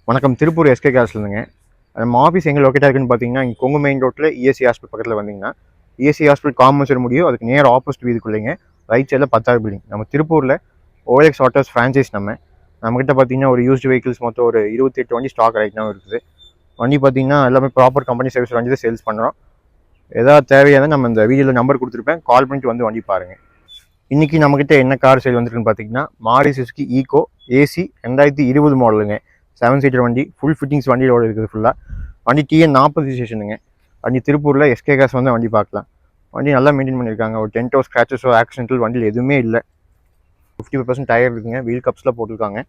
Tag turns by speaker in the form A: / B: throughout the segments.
A: வணக்கம். திருப்பூர் எஸ்கே கார்ஸ்லேருந்துங்க. நம்ம ஆஃபீஸ் எங்கே லொக்கேட் ஆகுதுன்னு பார்த்தீங்கன்னா, இங்கே கொங்கு மெயின் ரோட்டில் இஎஸ்சி ஹாஸ்பிட்டல் பக்கத்தில் வந்தீங்கன்னா, இஎஸ்சி ஹாஸ்பிட்டல் காமர்ஸ் முடியும். அதுக்கு நேர் ஆப்போசிட் வீதிக்குள்ளேங்க, ரைட் சைடில் 10வது பில்டிங். நம்ம திருப்பூரில் ஓஎக்ஸ் ஆட்டோஸ் ஃப்ரான்ச்சைஸ் நம்மகிட்ட பார்த்தீங்கன்னா ஒரு யூஸ்டு வெஹிக்கிள்ஸ் மொத்தம் ஒரு 28 வண்டி ஸ்டாக் ரைட் now இருக்குது. வண்டி பார்த்தீங்கன்னா எல்லாமே ப்ராப்பர் கம்பெனி சர்வீஸ் வண்டி தான் சேல்ஸ் பண்ணுறோம். ஏதாவது தேவையான நம்ம இந்த வீடியோவில் நம்பர் கொடுத்துருப்பேன், கால் பண்ணிட்டு வந்து வண்டி பாருங்கள். இன்றைக்கி நம்மக்கிட்ட என்ன கார் சேல் வந்துருக்குன்னு பார்த்தீங்கன்னா, மாருதி சுசுகி ஈகோ ஏசி 2020 மாடலுங்க. 7 சீட்டர் வண்டி, ஃபுல் ஃபிட்டிங்ஸ் வண்டியோட இருக்குது. ஃபுல்லாக வண்டி TN 40 ரிஜிஸ்ட்ரேஷனுங்க. வண்டி திருப்பூரில் எஸ்கே கார்ஸ் வந்து வண்டி பார்க்கலாம். வண்டி நல்லா மெயின்டைன் பண்ணியிருக்காங்க. ஒரு டென்ட்டோ ஸ்க்ராச்சஸோ ஆக்சிடென்டல் வண்டியில் எதுவுமே இல்லை. 50% டயர் இருக்குங்க. வீல் கப்ஸில் போட்டிருக்காங்க.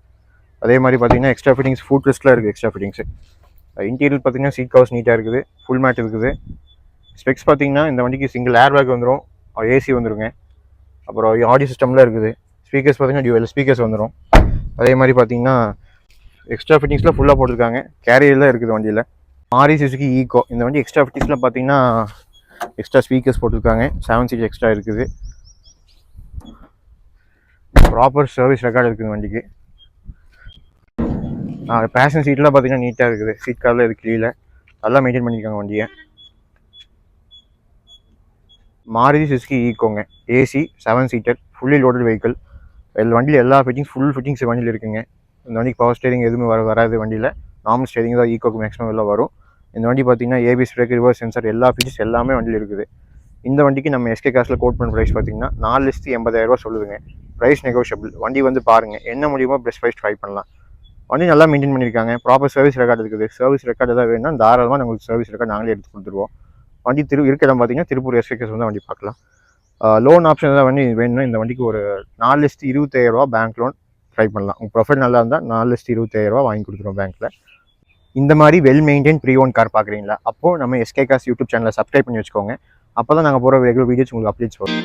A: அதே மாதிரி பார்த்தீங்கன்னா எக்ஸ்ட்ரா ஃபிட்டிங்ஸ் ஃபுட் ரெஸ்ட்டில் இருக்குது. எக்ஸ்ட்ரா ஃபிட்டிங்ஸு இன்டீரியர் பார்த்தீங்கன்னா சீட் கவர்ஸ் நீட்டாக இருக்குது. ஃபுல் மேட் இருக்குது. ஸ்பெக்ஸ் பார்த்தீங்கன்னா இந்த வண்டிக்கு சிங்கிள் ஏர் பேக் வந்துடும், ஏசி வந்துடுங்க. அப்புறம் ஆடியோ சிஸ்டம்லாம் இருக்குது. ஸ்பீக்கர்ஸ் பார்த்தீங்கன்னா டியூவல் ஸ்பீக்கர்ஸ் வந்துடும். அதே மாதிரி பார்த்தீங்கன்னா எக்ஸ்ட்ரா ஃபிட்டிங்ஸ்லாம் ஃபுல்லாக போட்டிருக்காங்க. கேரியர்லாம் இருக்குது வண்டியில். மாருதி சுசுகி ஈகோ இந்த வண்டி எக்ஸ்ட்ரா ஃபிட்டிங்ஸ்லாம் பார்த்தீங்கன்னா எக்ஸ்ட்ரா ஸ்பீக்கர்ஸ் போட்டிருக்காங்க. 7 சீட் எக்ஸ்ட்ரா இருக்குது. ப்ராப்பர் சர்வீஸ் ரெக்கார்டு இருக்குது வண்டிக்கு. பேசன் சீட்லாம் பார்த்தீங்கன்னா நீட்டாக இருக்குது. சீட் கார்லாம் இது கீழே நல்லா மெயின்டைன் பண்ணியிருக்காங்க வண்டியை. மாருதி சுசுகி ஈகோங்க, AC 7 seater fully loaded vehicle. வண்டியில் எல்லா ஃபிட்டிங்ஸ் ஃபுல் ஃபிட்டிங்ஸ் வண்டியில் இருக்குங்க. இந்த வண்டிக்கு பவர் ஸ்டேரிங் எதுவுமே வராது. வண்டியில் நார்மல் ஸ்டேரிங் தான் ஈகோக்கு மேக்ஸிமம் எல்லாம் வரும். இந்த வண்டி பார்த்தீங்கன்னா ஏபிஎஸ் பிரேக், ரிவர்ஸ் சென்சார் எல்லா ஃபீச்சர்ஸ் எல்லாமே வண்டியில் இருக்குது. இந்த வண்டிக்கு நம்ம எஸ்கே கார்ஸில் கோட் பண்ண ப்ரைஸ் பார்த்தீங்கன்னா 4,80,000 சொல்லுதுங்க. Price negotiable. வண்டி வந்து பாருங்கள், என்ன முடியுமோ பெஸ்ட் ப்ரைஸ் ட்ரை பண்ணலாம். வண்டி நல்லா மெயின்டைன் பண்ணியிருக்காங்க. ப்ராப்பர் சர்வீஸ் ரெக்கார்டு இருக்குது. சர்வீஸ் ரெக்கார்டு எதாவது வேணும்னா தாராளமாக உங்களுக்கு சர்வீஸ் ரெக்கார்டு நாங்களே எடுத்து கொடுத்துருவோம். வண்டி இருக்க இடம் பார்த்தீங்கன்னா திருப்பூர் எஸ்கே கார்ஸ் வந்து வண்டி பார்க்கலாம். லோன் ஆப்ஷன் ஏதாவது வண்டி வேணும்னா இந்த வண்டிக்கு ஒரு 4,25,000 பேங்க் லோன் ட்ரை பண்ணலாம். உங்கள் ப்ரொஃபைல் நல்லா இருந்தால் 4,25,000 வாங்கி கொடுத்துருவோம் பேங்க்கில். இந்த மாதிரி well maintain pre own car பார்க்குறீங்களா? அப்போது நம்ம எஸ்கே கார்ஸ் யூடியூப் சேனலை சப்ஸ்கிரைப் பண்ணி வச்சுக்கோங்க. அப்போ தான் நாங்கள் போகிற ரெகுலர் வீடியோஸ் உங்களுக்கு அப்டேட்ஸ் வரும்.